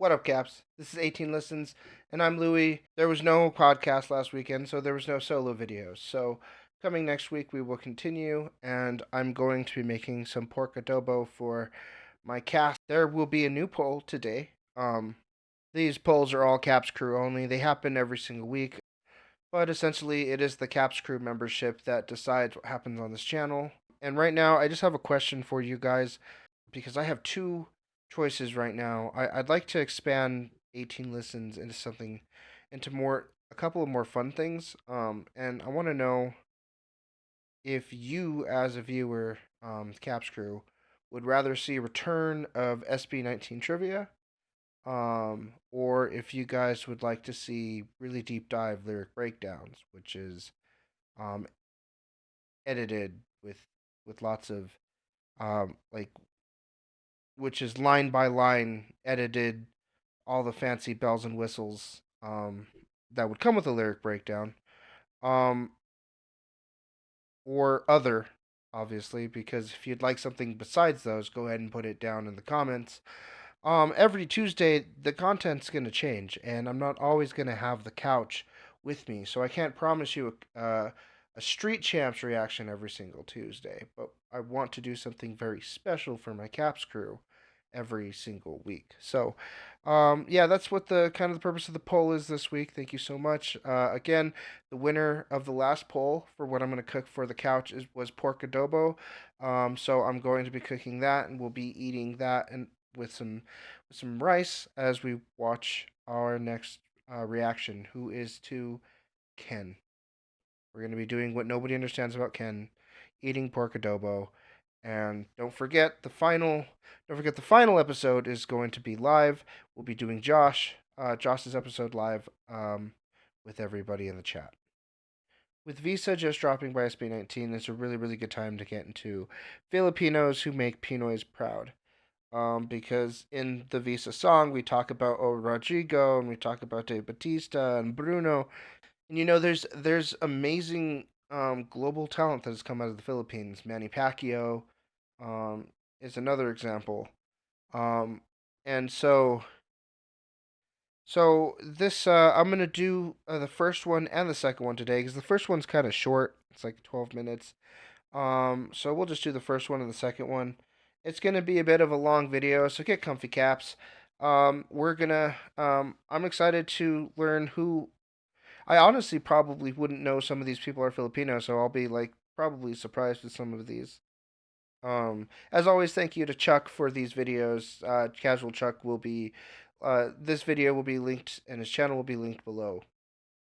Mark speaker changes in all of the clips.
Speaker 1: What up, Caps? This is 18 Listens, and I'm Louie. There was no podcast last weekend, so there was no solo videos. So, coming next week, we will continue, and I'm going to be making some pork adobo for my cast. There will be a new poll today. These polls are all Caps Crew only. They happen every single week, but essentially, it is the Caps Crew membership that decides what happens on this channel. And right now, I just have a question for you guys because I have two choices right now. I'd like to expand 18 listens into something, into a couple of more fun things. And I want to know if you, as a viewer, Caps Crew, would rather see a return of SB19 trivia, or if you guys would like to see really deep dive lyric breakdowns, which is um, edited with lots of like which is line by line edited, all the fancy bells and whistles that would come with a lyric breakdown, um, or other, obviously, because if you'd like something besides those, go ahead and put it down in the comments. Every Tuesday, the content's going to change, and I'm not always going to have the couch with me, so I can't promise you a Street Champs reaction every single Tuesday, but I want to do something very special for my Caps Crew every single week. So, yeah, that's what the kind of the purpose of the poll is this week. Thank you so much. Again, the winner of the last poll for what I'm going to cook for the couch was pork adobo. So I'm going to be cooking that, and we'll be eating that and with some rice as we watch our next reaction, who is to Ken. We're going to be doing what nobody understands about Ken, eating pork adobo. And don't forget the final episode is going to be live. We'll be doing Josh's episode live with everybody in the chat. With Visa just dropping by SB19, it's a really, really good time to get into Filipinos who make Pinoys proud. Because in the Visa song, we talk about Rodrigo, and we talk about Dave Batista and Bruno. And there's amazing global talent that has come out of the Philippines. Manny Pacquiao is another example. And so this I'm gonna do the first one and the second one today because the first one's kind of short. It's like 12 minutes. So we'll just do the first one and the second one. It's gonna be a bit of a long video, so get comfy, Caps. We're gonna I'm excited to learn who. I honestly probably wouldn't know some of these people are Filipino, so I'll be like probably surprised with some of these. As always, thank you to Chuck for these videos. Casual Chuck will be, this video will be linked, and his channel will be linked below.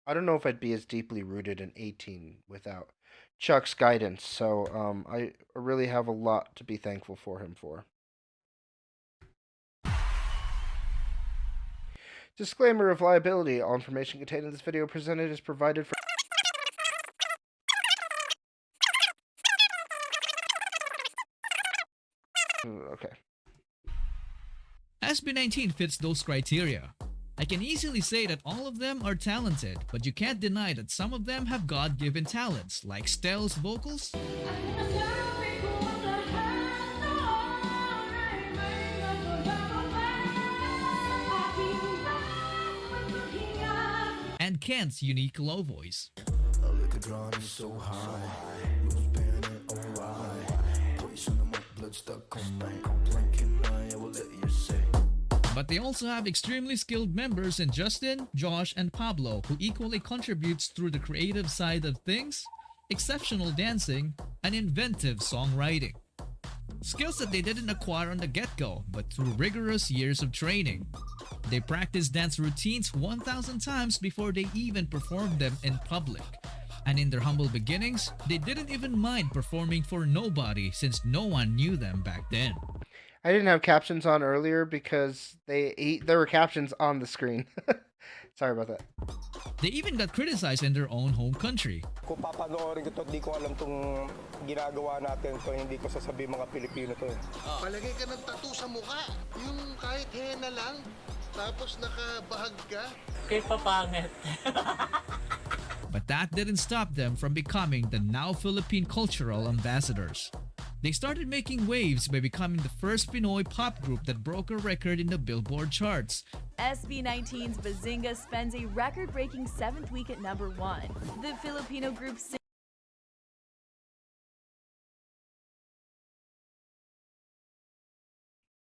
Speaker 1: I don't know if I'd be as deeply rooted in 18 without Chuck's guidance, so I really have a lot to be thankful for him for. Disclaimer of liability. All information contained in this video presented is provided for... Okay.
Speaker 2: SB19 fits those criteria. I can easily say that all of them are talented, but you can't deny that some of them have God-given talents, like Stell's vocals, and Ken's unique low voice. But they also have extremely skilled members in Justin, Josh, and Pablo, who equally contributes through the creative side of things, exceptional dancing, and inventive songwriting. Skills that they didn't acquire on the get-go, but through rigorous years of training. They practice dance routines 1,000 times before they even performed them in public. And in their humble beginnings, they didn't even mind performing for nobody since no one knew them back then.
Speaker 1: I didn't have captions on earlier because there were captions on the screen. Sorry about that.
Speaker 2: They even got criticized in their own home country.
Speaker 3: Kung papanoorin ko to, di ko alam tong ginagawa natin to, hindi ko sasabihin mga Pilipino to.
Speaker 4: Palagay ka ng tattoo sa mukha. Yung kahit henna lang, tapos nakabahag ka.
Speaker 5: Kay papangit.
Speaker 2: But that didn't stop them from becoming the now Philippine cultural ambassadors. They started making waves by becoming the first Pinoy pop group that broke a record in the Billboard charts.
Speaker 5: SB19's Bazinga spends a record-breaking 7th week at number 1. The Filipino group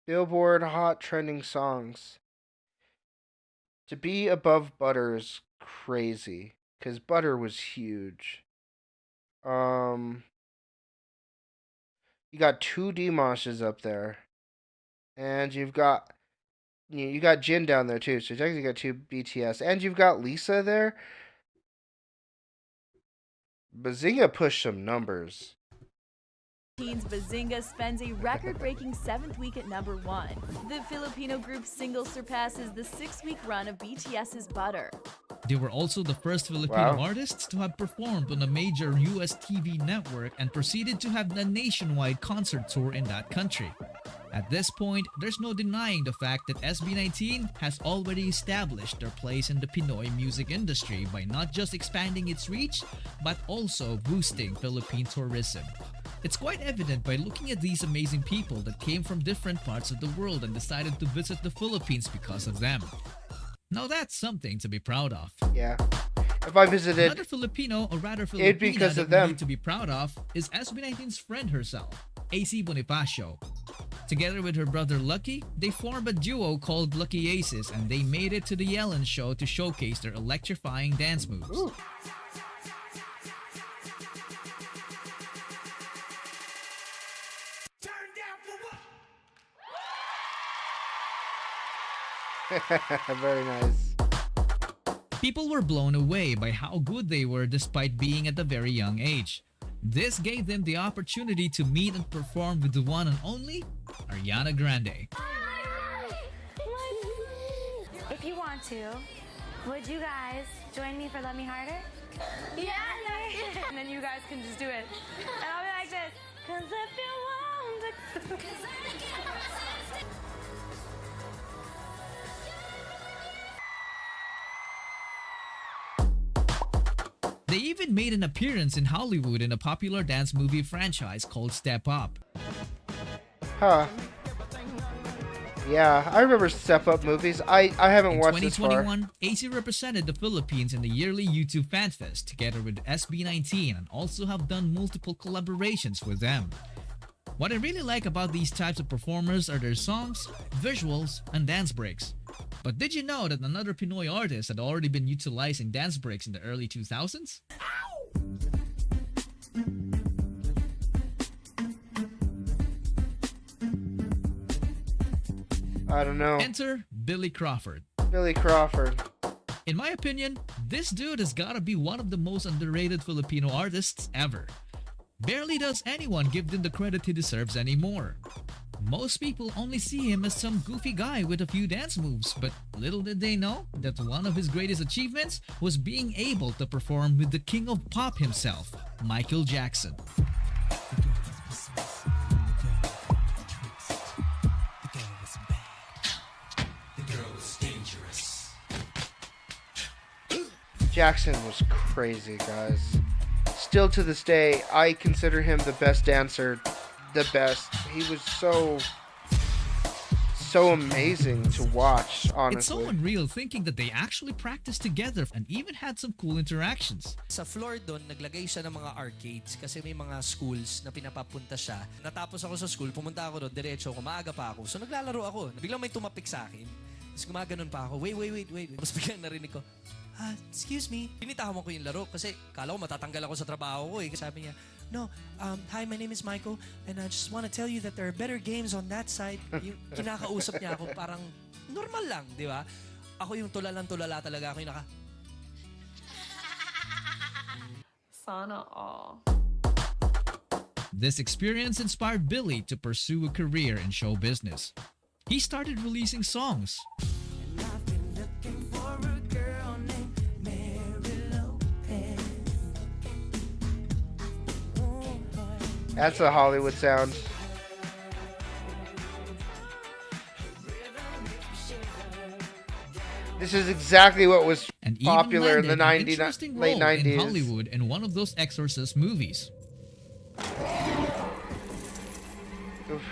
Speaker 1: Billboard Hot Trending Songs. To be above Butter is crazy, because Butter was huge. You got two Demoshes up there, and you got Jin down there too. So technically, you got two BTS, and you've got Lisa there. Bazinga pushed some numbers.
Speaker 5: Bazinga spends a record-breaking 7th week at number 1. The Filipino group's single surpasses the 6-week run of BTS's Butter.
Speaker 2: They were also the first Filipino
Speaker 1: Wow.
Speaker 2: artists to have performed on a major US TV network and proceeded to have a nationwide concert tour in that country. At this point, there's no denying the fact that SB19 has already established their place in the Pinoy music industry by not just expanding its reach, but also boosting Philippine tourism. It's quite evident by looking at these amazing people that came from different parts of the world and decided to visit the Philippines because of them. Now that's something to be proud of.
Speaker 1: Yeah. If I visited,
Speaker 2: Another Filipino, or rather
Speaker 1: it'd be
Speaker 2: Filipina,
Speaker 1: because
Speaker 2: that
Speaker 1: of
Speaker 2: we
Speaker 1: them.
Speaker 2: need to be proud of is SB19's friend herself, AC Bonifacio. Together with her brother Lucky, they formed a duo called Lucky Aces, and they made it to the Ellen Show to showcase their electrifying dance moves.
Speaker 1: Ooh. Very nice.
Speaker 2: People were blown away by how good they were despite being at a very young age. This gave them the opportunity to meet and perform with the one and only Ariana Grande.
Speaker 6: If you want to, would you guys join me for Love Me Harder? Yeah! And then you guys can just do it. And I'll be like this. 'Cause if you want to...
Speaker 2: They even made an appearance in Hollywood in a popular dance movie franchise called Step Up.
Speaker 1: Huh. Yeah, I remember Step Up movies. I haven't
Speaker 2: In
Speaker 1: watched this far.
Speaker 2: 2021, AC represented the Philippines in the yearly YouTube Fan Fest together with SB19 and also have done multiple collaborations with them. What I really like about these types of performers are their songs, visuals, and dance breaks. But did you know that another Pinoy artist had already been utilizing dance breaks in the early 2000s?
Speaker 1: I don't know.
Speaker 2: Enter Billy Crawford.
Speaker 1: Billy Crawford.
Speaker 2: In my opinion, this dude has gotta be one of the most underrated Filipino artists ever. Barely does anyone give him the credit he deserves anymore. Most people only see him as some goofy guy with a few dance moves, but little did they know that one of his greatest achievements was being able to perform with the king of pop himself, Michael Jackson.
Speaker 1: Jackson was crazy, guys. Still to this day, I consider him the best dancer. The best. He was so amazing to watch,
Speaker 2: It's so
Speaker 1: honestly.
Speaker 2: unreal thinking that they actually practiced together and even had some cool interactions.
Speaker 7: Sa floor doon, naglagay siya ng mga arcades kasi may mga schools na pinapapunta siya. Natapos ako sa school, pumunta ako doon, diretso ako, maaga pa ako. So naglalaro ako. Biglang may tumapik sa akin. Tapos gumaganon pa ako, wait. Tapos biglang narinig ko, excuse me. Pinitawan ko yung laro kasi kala ko matatanggal ako sa trabaho ko eh. Sabi niya, no, hi, my name is Michael and I just want to tell you that there are better games on that side. Yung kinakausap niya ako parang normal lang, di ba? Ako yung tulalang-tulala talaga. Ako yung
Speaker 6: Sana all.
Speaker 2: This experience inspired Billy to pursue a career in show business. He started releasing songs.
Speaker 1: That's a Hollywood sound. This is exactly what was
Speaker 2: And
Speaker 1: popular in
Speaker 2: even
Speaker 1: the
Speaker 2: landed an
Speaker 1: 90s,
Speaker 2: interesting
Speaker 1: late
Speaker 2: role in
Speaker 1: 90s.
Speaker 2: Hollywood in one of those Exorcist movies.
Speaker 1: Oof.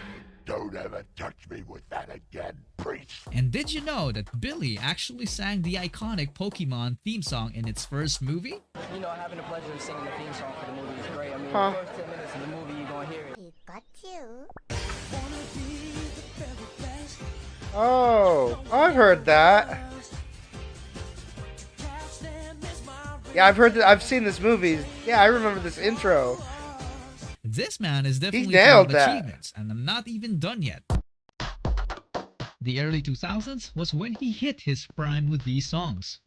Speaker 8: Don't ever touch me with that again, priest.
Speaker 2: And did you know that Billy actually sang the iconic Pokemon theme song in its first movie?
Speaker 9: You know, having the pleasure of singing the theme song for the movie is great. I mean,
Speaker 1: Huh.
Speaker 9: the first 10 minutes of the movie, you're going to hear it.
Speaker 1: Oh, I've heard that. Yeah, I've heard that. I've seen this movie. Yeah, I remember this intro.
Speaker 2: This man is definitely full
Speaker 1: nailed
Speaker 2: of
Speaker 1: that.
Speaker 2: achievements, and I'm not even done yet. The early 2000s was when he hit his prime with these songs.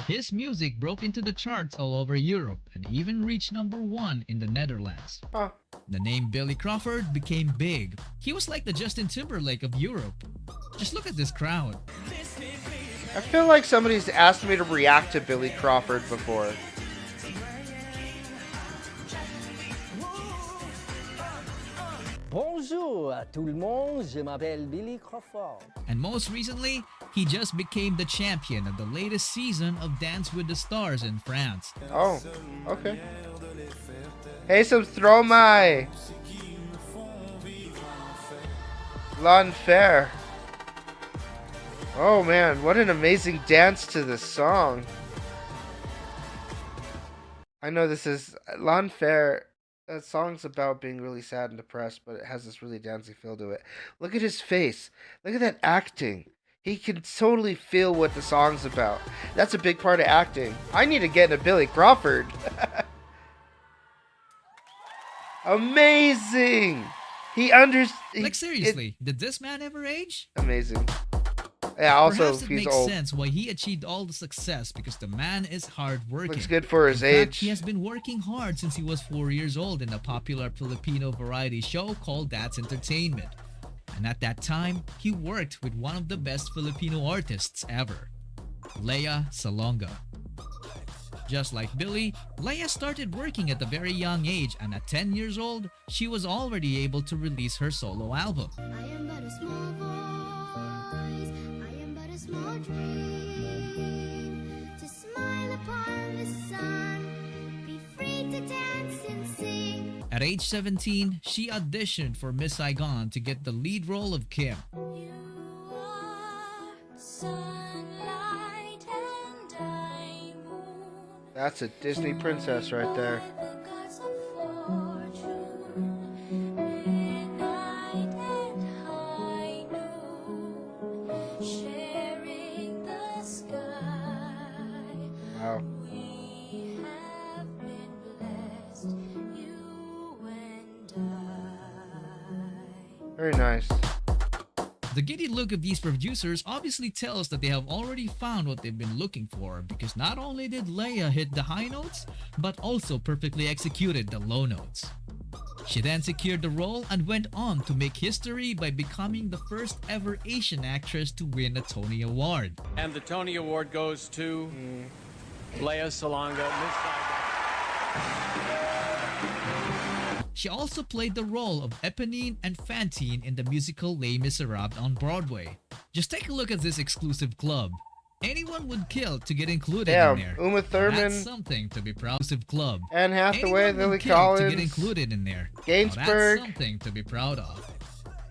Speaker 2: His music broke into the charts all over Europe and even reached #1 in the Netherlands.
Speaker 1: Huh.
Speaker 2: The name Billy Crawford became big. He was like the Justin Timberlake of Europe. Just look at this crowd.
Speaker 1: I feel like somebody's asked me to react to Billy Crawford before.
Speaker 9: Bonjour à tout le monde, je m'appelle Billy Crawford.
Speaker 2: And most recently, he just became the champion of the latest season of Dance with the Stars in France.
Speaker 1: Oh, okay. Hey, some Stromae. L'Enfer. Oh man, what an amazing dance to this song. I know this is L'Enfer. That song's about being really sad and depressed, but it has this really dancey feel to it. Look at his face. Look at that acting. He can totally feel what the song's about. That's a big part of acting. I need to get into Billy Crawford. Amazing.
Speaker 2: Like seriously, did this man ever age?
Speaker 1: Amazing. Yeah, also
Speaker 2: Perhaps it
Speaker 1: he's
Speaker 2: makes
Speaker 1: old.
Speaker 2: sense why he achieved all the success, because the man is hardworking.
Speaker 1: Looks good for his
Speaker 2: In fact,
Speaker 1: age.
Speaker 2: he has been working hard since he was 4 years old in a popular Filipino variety show called That's Entertainment. And at that time, he worked with one of the best Filipino artists ever, Lea Salonga. Just like Billy, Lea started working at a very young age, and at 10 years old, she was already able to release her solo album.
Speaker 10: I am but a small voice, I am but a small dream, to smile upon the sun, be free to dance and sing.
Speaker 2: At age 17, she auditioned for Miss Saigon to get the lead role of Kim.
Speaker 10: You are sunlight and I moon.
Speaker 1: That's a Disney princess right there.
Speaker 10: The gods of fortune, midnight and high noon, sharing the sky.
Speaker 1: Wow.
Speaker 10: We have been blessed, you and I.
Speaker 1: Very nice.
Speaker 2: The giddy look of these producers obviously tells that they have already found what they've been looking for, because not only did Lea hit the high notes, but also perfectly executed the low notes. She then secured the role and went on to make history by becoming the first ever Asian actress to win a Tony Award.
Speaker 11: And the Tony Award goes to Lea Salonga, Miss Saigon.
Speaker 2: She also played the role of Eponine and Fantine in the musical Les Miserables on Broadway. Just take a look at this exclusive club. Anyone would kill to get included
Speaker 1: Damn,
Speaker 2: in there.
Speaker 1: Uma Thurman.
Speaker 2: That's something to be proud of. Club.
Speaker 1: Anne Hathaway,
Speaker 2: Anyone would
Speaker 1: Lily
Speaker 2: kill
Speaker 1: Collins,
Speaker 2: to get included in there.
Speaker 1: Gainsbourg.
Speaker 2: That's something to be proud of.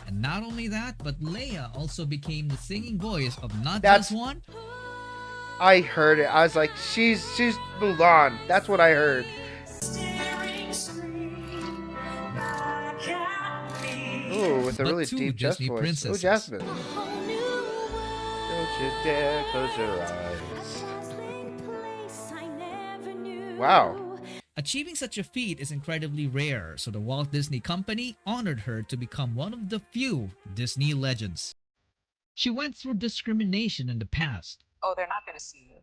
Speaker 2: And not only that, but Lea also became the singing voice of not
Speaker 1: That's-
Speaker 2: just one,
Speaker 1: I heard it. I was like, she's Mulan. That's what I heard. Ooh, with a
Speaker 2: but
Speaker 1: really
Speaker 2: two
Speaker 1: deep chest
Speaker 2: Disney
Speaker 1: voice.
Speaker 2: princesses.
Speaker 1: Oh, Jasmine.
Speaker 10: A whole new world,
Speaker 1: Don't you dare close your
Speaker 10: a
Speaker 1: eyes.
Speaker 10: dazzling place I never knew.
Speaker 1: Wow.
Speaker 2: Achieving such a feat is incredibly rare, so the Walt Disney Company honored her to become one of the few Disney legends. She went through discrimination in the past.
Speaker 12: Oh, they're not going to see you.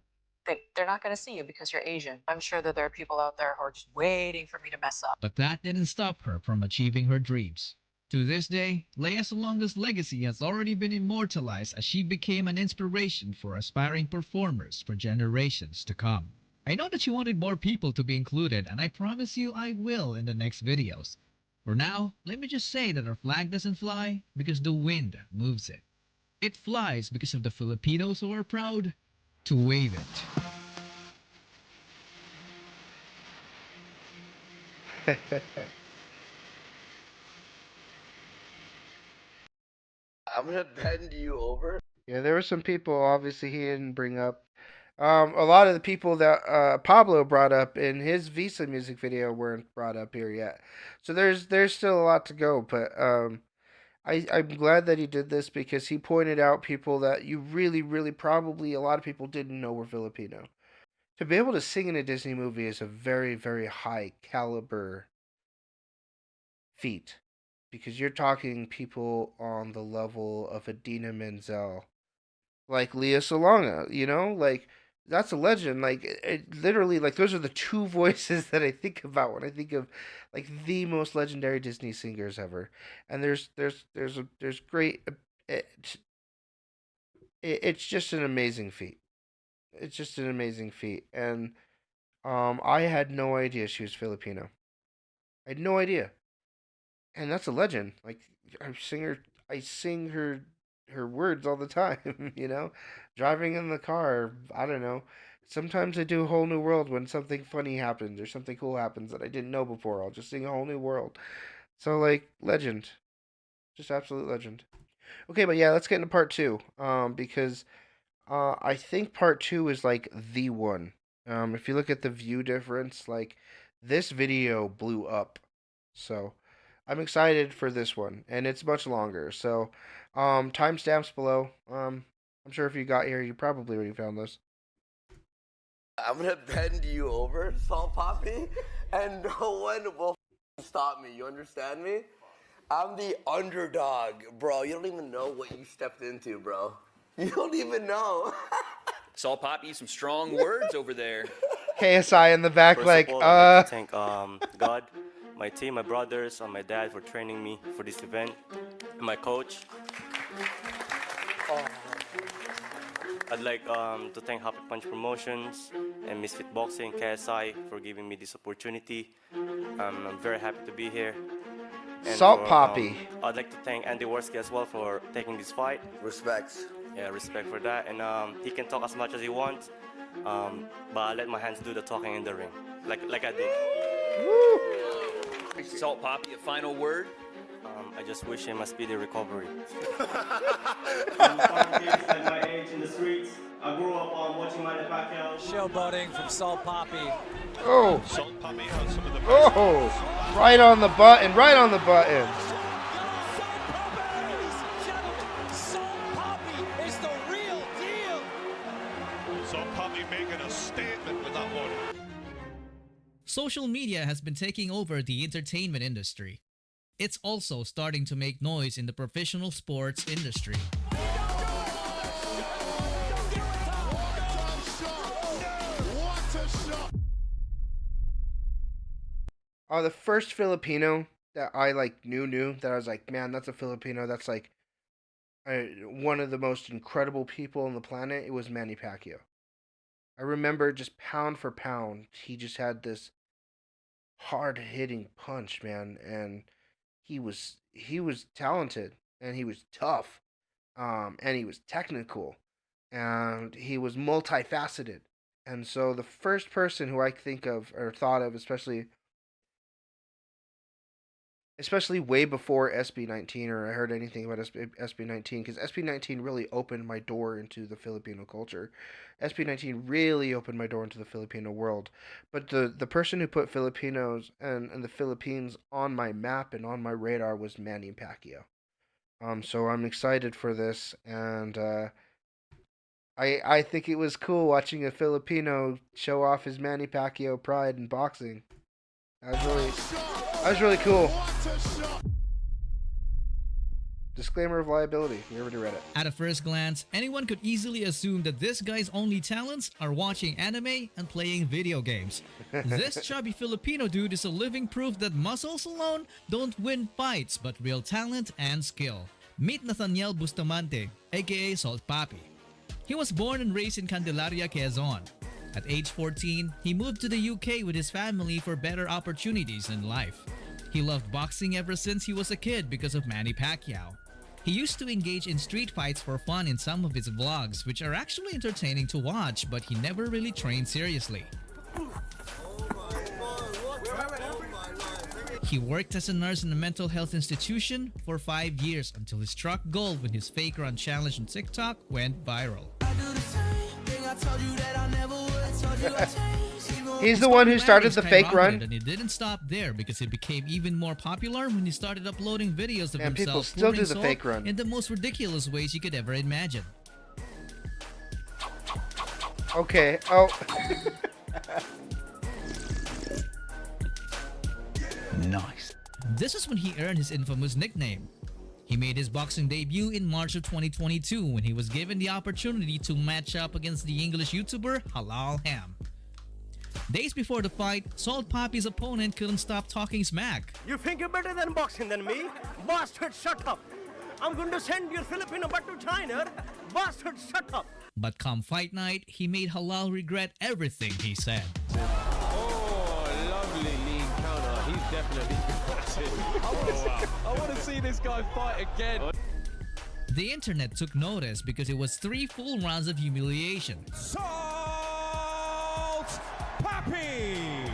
Speaker 12: they're not going to see you because you're Asian. I'm sure that there are people out there who are just waiting for me to mess up.
Speaker 2: But that didn't stop her from achieving her dreams. To this day, Lea Salonga's legacy has already been immortalized as she became an inspiration for aspiring performers for generations to come. I know that you wanted more people to be included, and I promise you I will in the next videos. For now, let me just say that our flag doesn't fly because the wind moves it. It flies because of the Filipinos who are proud to wave it.
Speaker 13: I'm gonna bend you over.
Speaker 1: Yeah, there were some people obviously he didn't bring up. A lot of the people that Pablo brought up in his Visa music video weren't brought up here yet. So there's still a lot to go, but I'm glad that he did this because he pointed out people that you really probably a lot of people didn't know were Filipino. To be able to sing in a Disney movie is a very high caliber feat because you're talking people on the level of Adina Menzel, like Lea Salonga, like that's a legend. Like literally, like those are the two voices that I think about when I think of like the most legendary Disney singers ever. And there's great. It's just an amazing feat. It's just an amazing feat, and I had no idea she was Filipino. I had no idea, and that's a legend. Like I sing her words all the time. Driving in the car. I don't know. Sometimes I do a whole new world when something funny happens or something cool happens that I didn't know before. I'll just sing a whole new world. So like legend, just absolute legend. Okay, but yeah, let's get into part two. Because I think part two is like the one. If you look at the view difference, like this video blew up. So I'm excited for this one, and it's much longer. So timestamps below. I'm sure if you got here, you probably already found this.
Speaker 13: I'm gonna bend you over, Salt Poppy, and no one will stop me. You understand me? I'm the underdog, bro. You don't even know what you stepped into, bro. You don't even know.
Speaker 14: Salt Poppy, some strong words over there.
Speaker 1: KSI in the back,
Speaker 15: First
Speaker 1: like,
Speaker 15: of all, I'd like to thank God, my team, my brothers, and my dad for training me for this event, and my coach. I'd like to thank Happy Punch Promotions and Misfit Boxing, KSI, for giving me this opportunity. I'm very happy to be here. And
Speaker 1: Salt Poppy.
Speaker 15: I'd like to thank Andy Worski as well for taking this fight.
Speaker 13: Respects.
Speaker 15: Yeah, respect for that. And he can talk as much as he wants, but I let my hands do the talking in the ring, like I did.
Speaker 14: Woo! Salt Poppy, a final word?
Speaker 15: I just wish him a speedy recovery.
Speaker 16: I'm at my age in the streets. I grew up watching Manny Pacquiao.
Speaker 17: Showboating from Salt Poppy.
Speaker 1: Oh!
Speaker 18: Salt Poppy on some of the
Speaker 1: Oh! Right on the button, right on the button.
Speaker 17: Salt Poppy is the real deal.
Speaker 18: Salt Poppy making a statement with that one.
Speaker 2: Social media has been taking over the entertainment industry. It's also starting to make noise in the professional sports industry.
Speaker 1: The first Filipino that I like knew that I was like, man, that's a Filipino. That's like one of the most incredible people on the planet. It was Manny Pacquiao. I remember just pound for pound, he just had this hard hitting punch, man, and he was talented and he was tough, and he was technical, and he was multifaceted. And so the first person who I think of or thought of, especially way before SB19 or I heard anything about SB19, because SB19 really opened my door into the Filipino culture. SB19 really opened my door into the Filipino world. But the person who put Filipinos and the Philippines on my map and on my radar was Manny Pacquiao. So I'm excited for this, and I think it was cool watching a Filipino show off his Manny Pacquiao pride in boxing. That was really cool. disclaimer of liability. We already read it.
Speaker 2: At a first glance, anyone could easily assume that this guy's only talents are watching anime and playing video games. This chubby Filipino dude is a living proof that muscles alone don't win fights, but real talent and skill. Meet Nathaniel Bustamante, aka Salt Papi. He was born and raised in Candelaria, Quezon. At age 14, he moved to the UK with his family for better opportunities in life. He loved boxing ever since he was a kid because of Manny Pacquiao. He used to engage in street fights for fun in some of his vlogs, which are actually entertaining to watch, but he never really trained seriously. He worked as a nurse in a mental health institution for 5 years until he struck gold when his fake run challenge on TikTok went viral.
Speaker 1: He's the one who started the fake run.
Speaker 2: And it didn't stop there because he became even more popular when he started uploading videos of
Speaker 1: And people
Speaker 2: himself
Speaker 1: still do
Speaker 2: pouring
Speaker 1: the
Speaker 2: salt
Speaker 1: fake run.
Speaker 2: in the most ridiculous ways you could ever imagine.
Speaker 1: Okay. Oh.
Speaker 2: Nice. This is when he earned his infamous nickname. He made his boxing debut in March of 2022 when he was given the opportunity to match up against the English YouTuber Halal Ham. Days before the fight, Salt Papi's opponent couldn't stop talking smack.
Speaker 17: You think you're better than boxing than me? Bastard, shut up! I'm going to send your Filipino butt to China. Bastard, shut up!
Speaker 2: But come fight night, he made Halal regret everything he said.
Speaker 11: Oh, lovely lean counter. He's definitely I want to see this guy fight again.
Speaker 2: The internet took notice because it was 3 full rounds of humiliation.
Speaker 17: Salt Papi!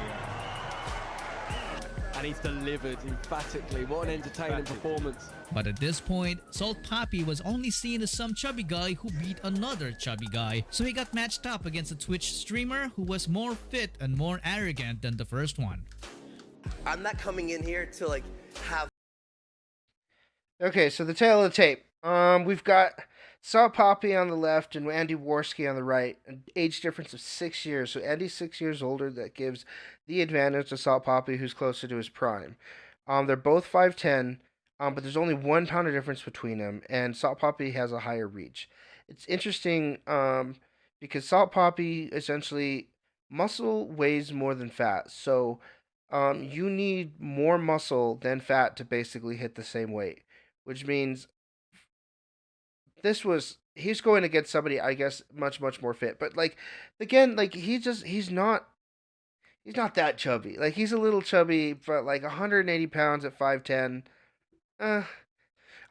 Speaker 11: And he's delivered emphatically. What an entertaining performance.
Speaker 2: But at this point, Salt Papi was only seen as some chubby guy who beat another chubby guy, so he got matched up against a Twitch streamer who was more fit and more arrogant than the first one.
Speaker 13: I'm not coming in here to like have.
Speaker 1: Okay, so the tail of the tape. We've got Salt Papi on the left and Andy Worski on the right. An age difference of 6 years. So Andy's 6 years older. That gives the advantage to Salt Papi, who's closer to his prime. They're both 5'10", but there's only 1 pound of difference between them, and Salt Papi has a higher reach. It's interesting because Salt Papi essentially muscle weighs more than fat. So you need more muscle than fat to basically hit the same weight, which means he's going against somebody, I guess, much more fit. But like again, like he's not that chubby. Like he's a little chubby, but like 180 pounds at 5'10". I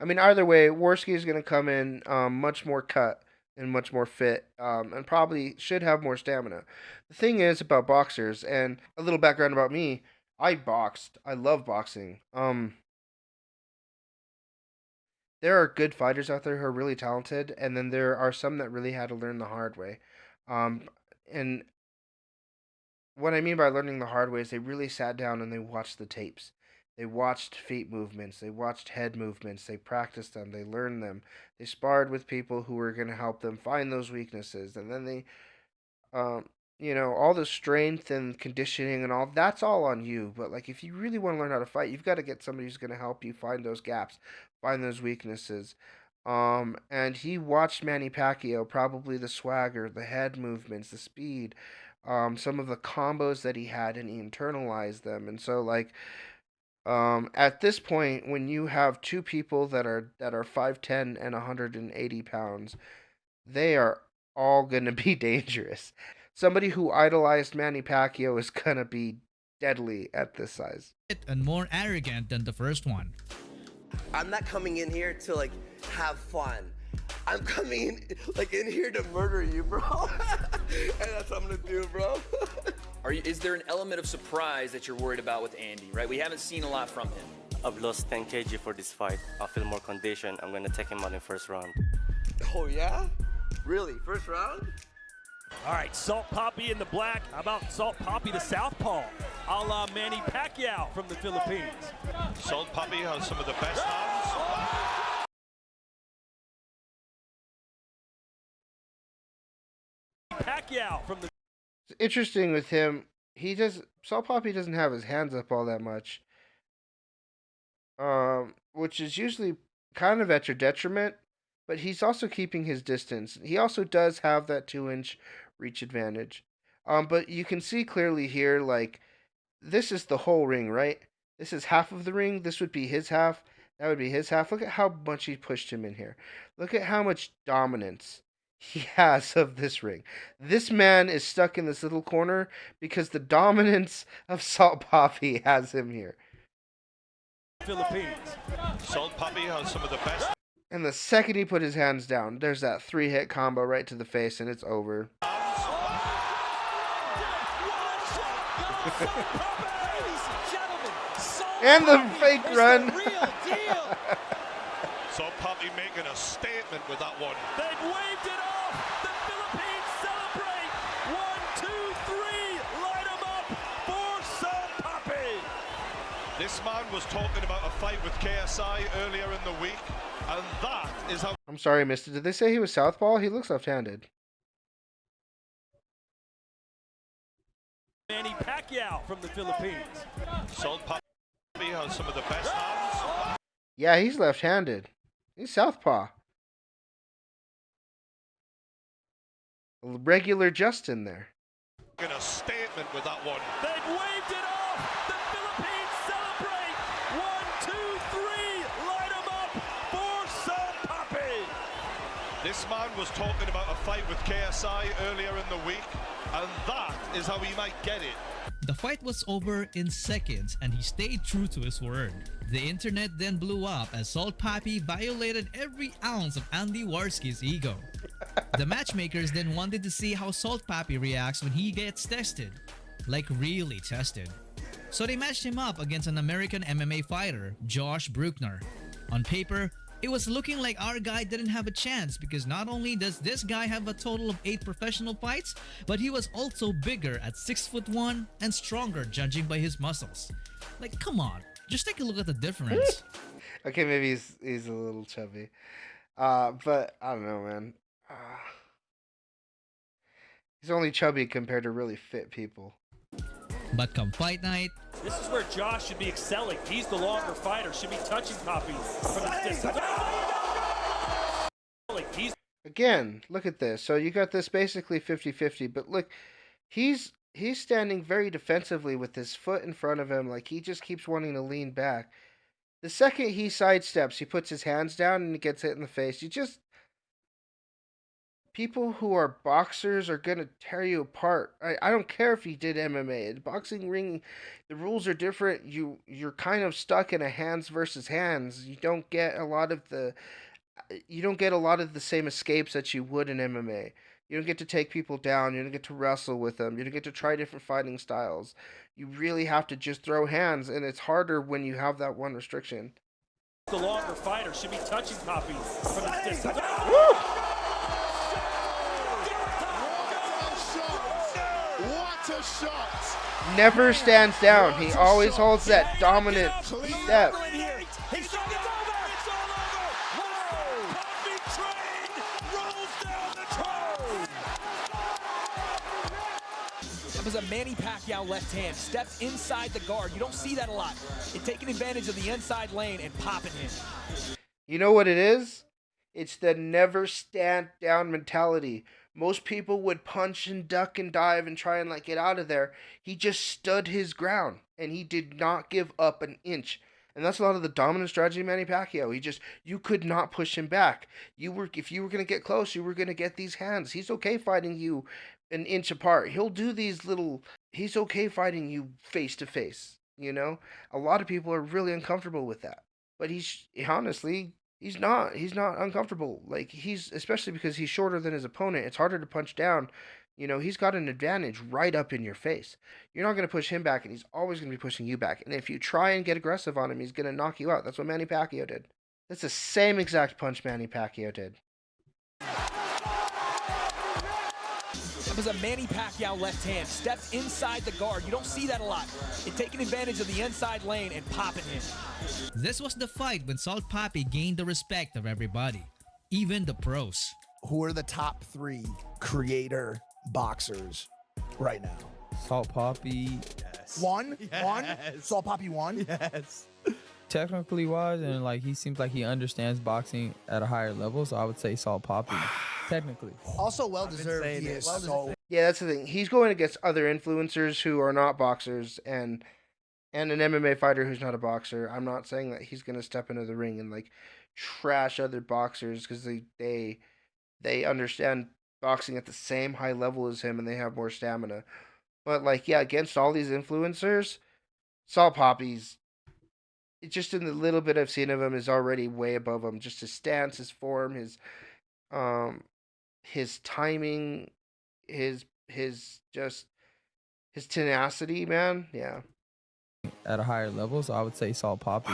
Speaker 1: mean, either way, Worski is going to come in much more cut and much more fit, and probably should have more stamina. The thing is about boxers, and a little background about me, I boxed. I love boxing. There are good fighters out there who are really talented, and then there are some that really had to learn the hard way. And what I mean by learning the hard way is they really sat down and they watched the tapes. They watched feet movements, they watched head movements, they practiced them, they learned them. They sparred with people who were going to help them find those weaknesses, and then they, all the strength and conditioning and all, that's all on you. But like, if you really want to learn how to fight, you've got to get somebody who's going to help you find those gaps, find those weaknesses. And he watched Manny Pacquiao, probably the swagger, the head movements, the speed, some of the combos that he had, and he internalized them. And so like, at this point, when you have two people that are 5'10" and 180 pounds, they are all going to be dangerous. Somebody who idolized Manny Pacquiao is going to be deadly at this size.
Speaker 2: And more arrogant than the first one.
Speaker 13: I'm not coming in here to like have fun. I'm coming in here to murder you, bro. And that's what I'm gonna do, bro.
Speaker 14: Is there an element of surprise that you're worried about with Andy, right? We haven't seen a lot from him.
Speaker 15: I've lost 10 kg for this fight. I feel more conditioned. I'm gonna take him out in first round.
Speaker 13: Oh yeah? Really? First round?
Speaker 17: All right, Salt Papi in the black. How about Salt Papi the southpaw, a la Manny Pacquiao from the Philippines?
Speaker 18: Salt Papi has some of the best hands.
Speaker 17: Pacquiao from the.
Speaker 1: It's interesting with him. Salt Papi doesn't have his hands up all that much, which is usually kind of at your detriment, but he's also keeping his distance. He also does have that 2-inch reach advantage. But you can see clearly here, like, this is the whole ring, right? This is half of the ring. This would be his half. That would be his half. Look at how much he pushed him in here. Look at how much dominance he has of this ring. This man is stuck in this little corner because the dominance of Salt Poppy has him here.
Speaker 18: Philippines. Salt Poppy has some of the best.
Speaker 1: And the second he put his hands down, there's that 3-hit combo right to the face, and it's over. And the fake run.
Speaker 18: Salt Poppy making a statement with that one.
Speaker 11: They've waved it off. The Philippines celebrate. 1, 2, 3. Light them up for Salt Poppy.
Speaker 18: This man was talking about a fight with KSI earlier in the week, and that is how.
Speaker 1: I'm sorry, I missed it. Did they say he was southpaw? He looks left-handed.
Speaker 11: Manny Pacquiao from the Philippines.
Speaker 18: Salt Poppy has some of the best hands.
Speaker 1: Yeah, he's left-handed. He's southpaw. Regular Justin there.
Speaker 18: Making a statement with that one.
Speaker 11: They've waved it off. The Philippines celebrate. 1, 2, 3. Light them up for Salt Poppy.
Speaker 18: This man was talking about a fight with KSI earlier in the week, and that is how he might get it.
Speaker 2: The fight was over in seconds and he stayed true to his word. The internet then blew up as Salt Poppy violated every ounce of Andy Warski's ego. The matchmakers then wanted to see how Salt Poppy reacts when he gets tested. Like really tested. So they matched him up against an American MMA fighter, Josh Bruckner. On paper, it was looking like our guy didn't have a chance because not only does this guy have a total of 8 professional fights, but he was also bigger at 6'1" and stronger judging by his muscles. Like, come on, just take a look at the difference.
Speaker 1: Okay, maybe he's a little chubby. But I don't know, man. He's only chubby compared to really fit people.
Speaker 2: But come fight night,
Speaker 11: This is where Josh should be excelling. He's the longer fighter, should be touching Poppy from the distance.
Speaker 1: Again, look at this. So you got this basically 50-50, but look, he's standing very defensively with his foot in front of him, like he just keeps wanting to lean back. The second he sidesteps, he puts his hands down and he gets hit in the face. People who are boxers are going to tear you apart. I don't care if you did MMA. The boxing ring, the rules are different. You're kind of stuck in a hands versus hands. You don't get a lot of the same escapes that you would in MMA. You don't get to take people down. You don't get to wrestle with them. You don't get to try different fighting styles. You really have to just throw hands, and it's harder when you have that one restriction.
Speaker 11: The longer fighter should be touching Poppy from the distance.
Speaker 4: What a shot!
Speaker 1: Never stands down. He always holds that dominant step.
Speaker 19: That was a Manny Pacquiao left hand. Stepped inside the guard. You don't see that a lot. And taking advantage of the inside lane and popping him.
Speaker 1: You know what it is? It's the never stand down mentality. Most people would punch and duck and dive and try and get out of there. He just stood his ground and he did not give up an inch. And that's a lot of the dominant strategy of Manny Pacquiao. You could not push him back. If you were going to get close, you were going to get these hands. He's okay fighting you an inch apart. He's okay fighting you face to face. You know, a lot of people are really uncomfortable with that. But he's not uncomfortable. Especially because he's shorter than his opponent. It's harder to punch down. You know, he's got an advantage right up in your face. You're not going to push him back, and he's always going to be pushing you back. And if you try and get aggressive on him, he's going to knock you out. That's what Manny Pacquiao did. That's the same exact punch Manny Pacquiao did.
Speaker 19: That was a Manny Pacquiao left hand. Stepped inside the guard. You don't see that a lot. And taking advantage of the inside lane and popping him.
Speaker 2: this was the fight when Salt Poppy gained the respect of everybody, even the pros.
Speaker 20: Who are the top 3 creator boxers right now?
Speaker 21: Salt Poppy. Yes.
Speaker 20: One?
Speaker 21: Yes.
Speaker 20: One? Salt Poppy 1?
Speaker 21: Yes. technically wise, and like he seems like he understands boxing at a higher level. So I would say Saul Poppy, technically.
Speaker 20: Also well deserved. He is so.
Speaker 1: Yeah, that's the thing. He's going against other influencers who are not boxers and an MMA fighter who's not a boxer. I'm not saying that he's gonna step into the ring and like trash other boxers because they understand boxing at the same high level as him and they have more stamina. But like, yeah, against all these influencers, Saul Poppy's just in the little bit I've seen of him is already way above him. Just his stance, his form, um his timing, his tenacity, man. Yeah.
Speaker 21: At a higher level, so I would say Saul Poppy,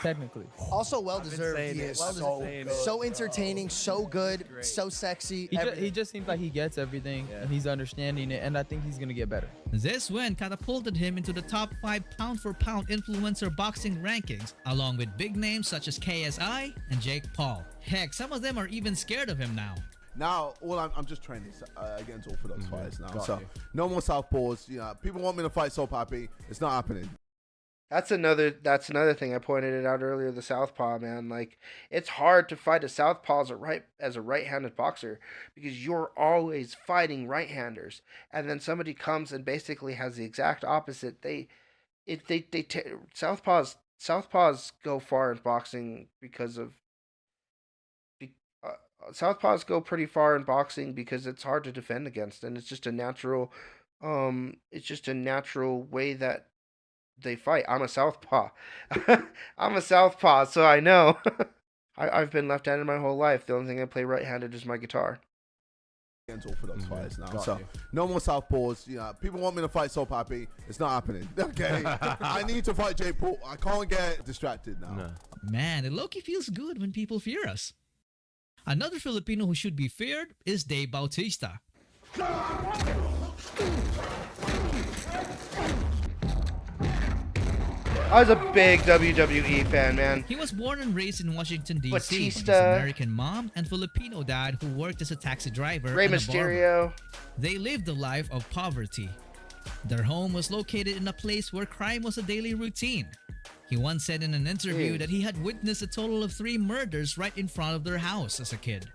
Speaker 21: technically.
Speaker 20: Also well deserved. He is so entertaining, so good, so sexy.
Speaker 21: He just seems like he gets everything. And he's understanding it, and I think he's gonna get better.
Speaker 2: This win catapulted him into the top 5 pound-for-pound influencer boxing rankings, along with big names such as KSI and Jake Paul. Heck, some of them are even scared of him now.
Speaker 22: Now, I'm just training against orthodox fighters now. So no more southpaws. You know, people want me to fight Saul Poppy. It's not happening.
Speaker 1: That's another thing I pointed it out earlier, the southpaw, man. Like, it's hard to fight a southpaw as a right-handed boxer because you're always fighting right-handers. And then somebody comes and basically has the exact opposite. Southpaws go far in boxing because of southpaws go pretty far in boxing because it's hard to defend against, and it's just a natural way that they fight. I'm a southpaw. I'm a southpaw, so I know. I've been left-handed my whole life. The only thing I play right-handed is my guitar.
Speaker 22: Against orthodox fighters now. So no more southpaws. You know, people want me to fight Saul Poppy. It's not happening. Okay. I need to fight Jake Paul. I can't get distracted now.
Speaker 2: No. Man, it low-key feels good when people fear us. Another Filipino who should be feared is Dave Bautista.
Speaker 1: I was a big WWE fan, man.
Speaker 2: He was born and raised in Washington, D.C.
Speaker 1: Batista,
Speaker 2: with his American mom and Filipino dad who worked as a taxi driver
Speaker 1: Rey
Speaker 2: and
Speaker 1: Mysterio.
Speaker 2: A barber. They lived a life of poverty. Their home was located in a place where crime was a daily routine. He once said in an interview that he had witnessed a total of 3 murders right in front of their house as a kid.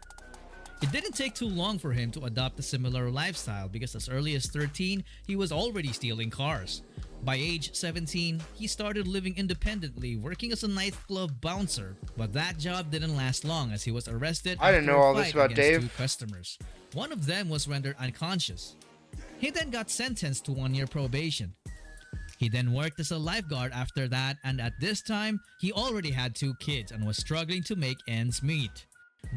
Speaker 2: It didn't take too long for him to adopt a similar lifestyle because as early as 13, he was already stealing cars. By age 17, he started living independently, working as a nightclub bouncer. But that job didn't last long as he was arrested
Speaker 1: I didn't know all this about Dave.
Speaker 2: 2 customers. One of them was rendered unconscious. He then got sentenced to 1-year probation. He then worked as a lifeguard after that, and at this time, he already had 2 kids and was struggling to make ends meet.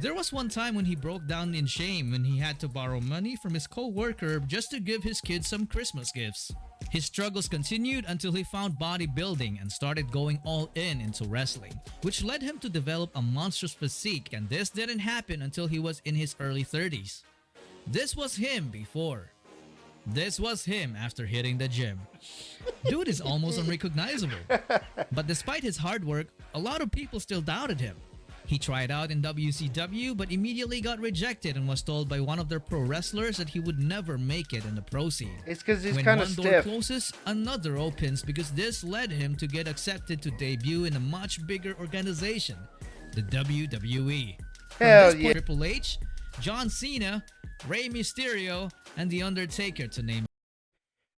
Speaker 2: There was one time when he broke down in shame when he had to borrow money from his co-worker just to give his kids some Christmas gifts. His struggles continued until he found bodybuilding and started going all in into wrestling, which led him to develop a monstrous physique, and this didn't happen until he was in his early 30s. This was him before. This was him after hitting the gym. Dude is almost unrecognizable. But despite his hard work, a lot of people still doubted him. He tried out in WCW but immediately got rejected and was told by one of their pro wrestlers that he would never make it in the pro scene.
Speaker 1: It's because he's
Speaker 2: When
Speaker 1: kind of
Speaker 2: one door
Speaker 1: stiff.
Speaker 2: closes, another opens because this led him to get accepted to debut in a much bigger organization, the WWE. From
Speaker 1: Hell
Speaker 2: this point,
Speaker 1: yeah.
Speaker 2: Triple H, John Cena, Rey Mysterio, and The Undertaker to name.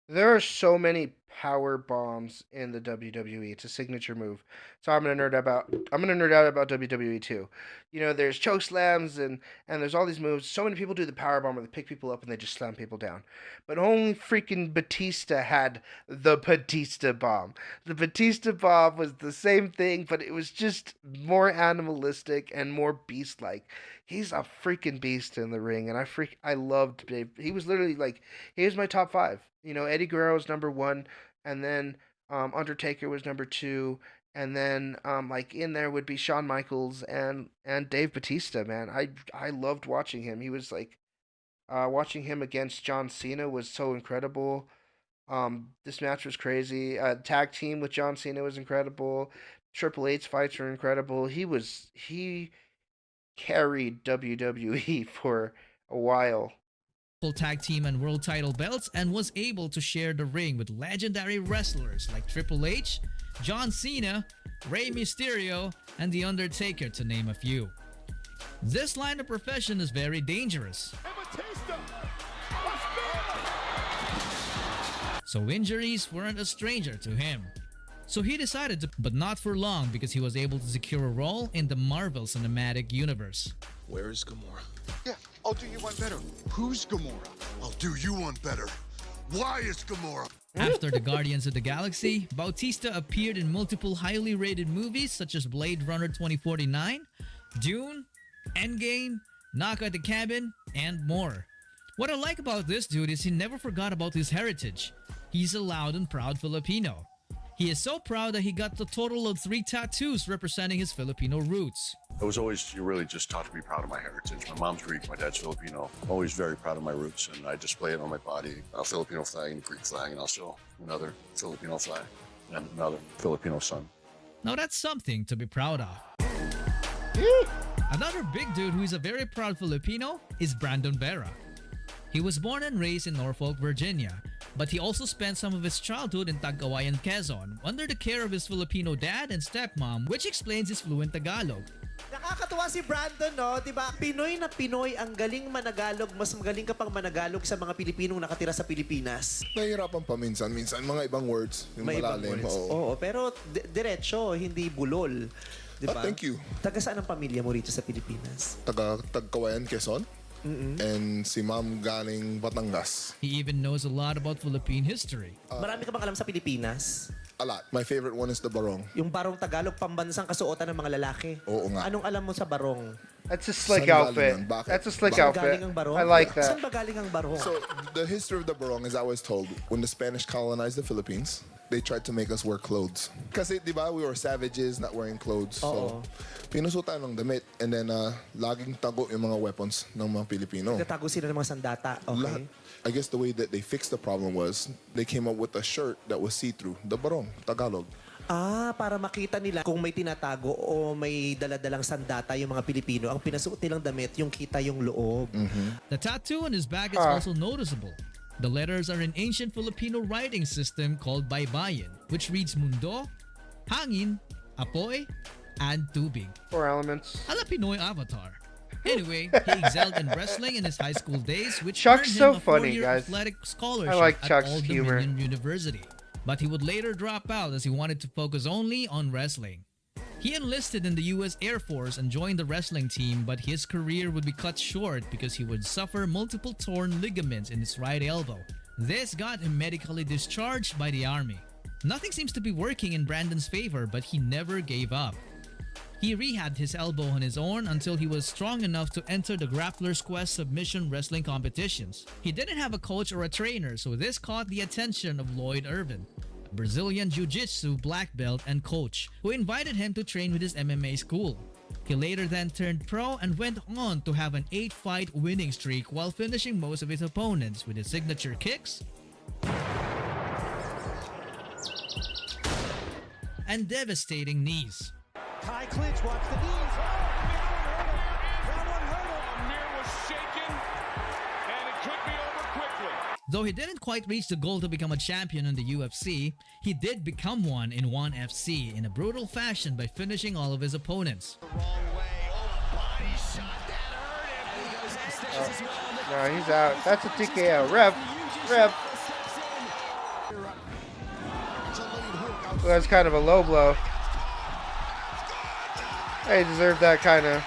Speaker 1: There are so many power bombs in the WWE. It's a signature move. So I'm gonna nerd out about WWE too. You know, there's choke slams and there's all these moves. So many people do the power bomb where they pick people up and they just slam people down. But only freaking Batista had the Batista bomb. The Batista bomb was the same thing, but it was just more animalistic and more beast-like. He's a freaking beast in the ring, and I loved Dave. He was literally like, here's my top 5. You know, Eddie Guerrero was number 1, and then Undertaker was number 2, and then like in there would be Shawn Michaels and Dave Batista. Man, I loved watching him. He was like watching him against John Cena was so incredible. This match was crazy. Tag team with John Cena was incredible. Triple H's fights were incredible. He carried WWE for a while.
Speaker 2: tag team and world title belts and was able to share the ring with legendary wrestlers like Triple H, John Cena, Rey Mysterio, and The Undertaker, to name a few. This line of profession is very dangerous. So injuries weren't a stranger to him. So he decided to, but not for long, because he was able to secure a role in the Marvel Cinematic Universe.
Speaker 8: Where is Gamora? Yeah, I'll do you one better. Who's Gamora? I'll do you one better. Why is Gamora?
Speaker 2: After the Guardians of the Galaxy, Bautista appeared in multiple highly rated movies such as Blade Runner 2049, Dune, Endgame, Knock at the Cabin, and more. What I like about this dude is he never forgot about his heritage. He's a loud and proud Filipino. He is so proud that he got a total of 3 tattoos representing his Filipino roots.
Speaker 3: I was always really just taught to be proud of my heritage. My mom's Greek, my dad's Filipino. Always very proud of my roots, and I display it on my body. A Filipino flag and a Greek flag, and also another Filipino flag and another Filipino sun.
Speaker 2: Now that's something to be proud of. Another big dude who is a very proud Filipino is Brandon Vera. He was born and raised in Norfolk, Virginia, but he also spent some of his childhood in Tagkawayan, Quezon, under the care of his Filipino dad and stepmom, which explains his fluent Tagalog.
Speaker 5: Nakakatuwa si Brandon, no? Diba? Pinoy na Pinoy, ang galing managalog. Mas magaling ka pang managalog sa mga Pilipinong nakatira sa Pilipinas.
Speaker 23: Nahihirapan pa minsan. Minsan mga ibang words. Yung
Speaker 5: May
Speaker 23: malalim.
Speaker 5: ibang words. Oo, pero diretso, hindi bulol. Diba?
Speaker 23: Thank you.
Speaker 5: Taga saan ang pamilya mo rito sa Pilipinas?
Speaker 23: Tagkawayan, Quezon. And si Ma'am galing Batangas.
Speaker 2: He even knows a lot about Philippine history.
Speaker 5: Marami ka bang alam sa Pilipinas?
Speaker 23: A lot. My favorite one is the barong.
Speaker 5: Yung barong Tagalog, pambansang kasuotan ng mga lalaki.
Speaker 23: Oo nga.
Speaker 5: Anong alam mo sa barong?
Speaker 1: That's a slick
Speaker 23: Saan
Speaker 1: outfit.
Speaker 23: galing yan? Bakit?
Speaker 1: That's a slick
Speaker 23: Bakit?
Speaker 1: outfit.
Speaker 5: Galing ang barong?
Speaker 1: I like that.
Speaker 5: Saan ba galing ang barong?
Speaker 23: So, the history of the barong is I was told when the Spanish colonized the Philippines, they tried to make us wear clothes. Kasi, di ba, we were savages, not wearing clothes. So, pinusutan ng damit. And then, laging tago yung mga weapons ng mga Pilipino.
Speaker 5: Nagtatago sila ng mga sandata. Okay.
Speaker 23: I guess the way that they fixed the problem was they came up with a shirt that was see-through. The barong, Tagalog.
Speaker 5: Para makita nila kung may tinatago o may daladalang sandata yung mga Pilipino, ang pinasuot nilang damit, yung kita yung loob.
Speaker 2: The tattoo on his back is also noticeable. The letters are an ancient Filipino writing system called Baybayin, which reads Mundo, Hangin, Apoy, and Tubig.
Speaker 1: 4 elements.
Speaker 2: A la Pinoy avatar. Anyway, he excelled in wrestling in his high school days, which
Speaker 1: Chuck's
Speaker 2: earned him
Speaker 1: so
Speaker 2: a
Speaker 1: funny,
Speaker 2: 4-year
Speaker 1: guys.
Speaker 2: athletic scholarship
Speaker 1: I like
Speaker 2: at
Speaker 1: Chuck's
Speaker 2: Old
Speaker 1: humor.
Speaker 2: Dominion University. But he would later drop out as he wanted to focus only on wrestling. He enlisted in the U.S. Air Force and joined the wrestling team, but his career would be cut short because he would suffer multiple torn ligaments in his right elbow. This got him medically discharged by the Army. Nothing seems to be working in Brandon's favor, but he never gave up. He rehabbed his elbow on his own until he was strong enough to enter the Grappler's Quest submission wrestling competitions. He didn't have a coach or a trainer, so this caught the attention of Lloyd Irvin, a Brazilian Jiu-Jitsu black belt and coach, who invited him to train with his MMA school. He later then turned pro and went on to have an 8-fight winning streak while finishing most of his opponents with his signature kicks and devastating knees.
Speaker 24: Ty Clinch, watch the knees. That one hurt him.
Speaker 11: Amir was shaken, and it could be over quickly.
Speaker 2: Though he didn't quite reach the goal to become a champion in the UFC, he did become one in ONE FC in a brutal fashion by finishing all of his opponents.
Speaker 1: No, he's out. That's a TKO. Rev. Well, that's kind of a low blow. He deserved that kind of.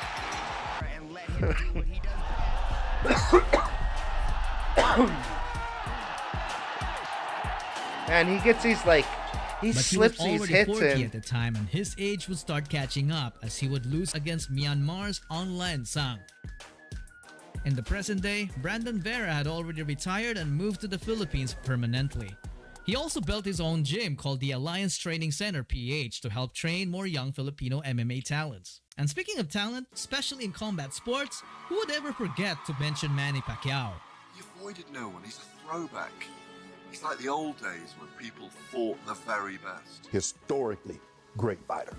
Speaker 1: And he gets these like he
Speaker 2: But
Speaker 1: slips
Speaker 2: he was
Speaker 1: these
Speaker 2: already
Speaker 1: hits
Speaker 2: 40
Speaker 1: in.
Speaker 2: at the time, and his age would start catching up as he would lose against Myanmar's Online Sang. In the present day, Brandon Vera had already retired and moved to the Philippines permanently. He also built his own gym called the Alliance Training Center PH to help train more young Filipino MMA talents. And speaking of talent, especially in combat sports, who would ever forget to mention Manny Pacquiao?
Speaker 25: He avoided no one. He's a throwback. He's like the old days when people fought the very best.
Speaker 8: Historically great fighter.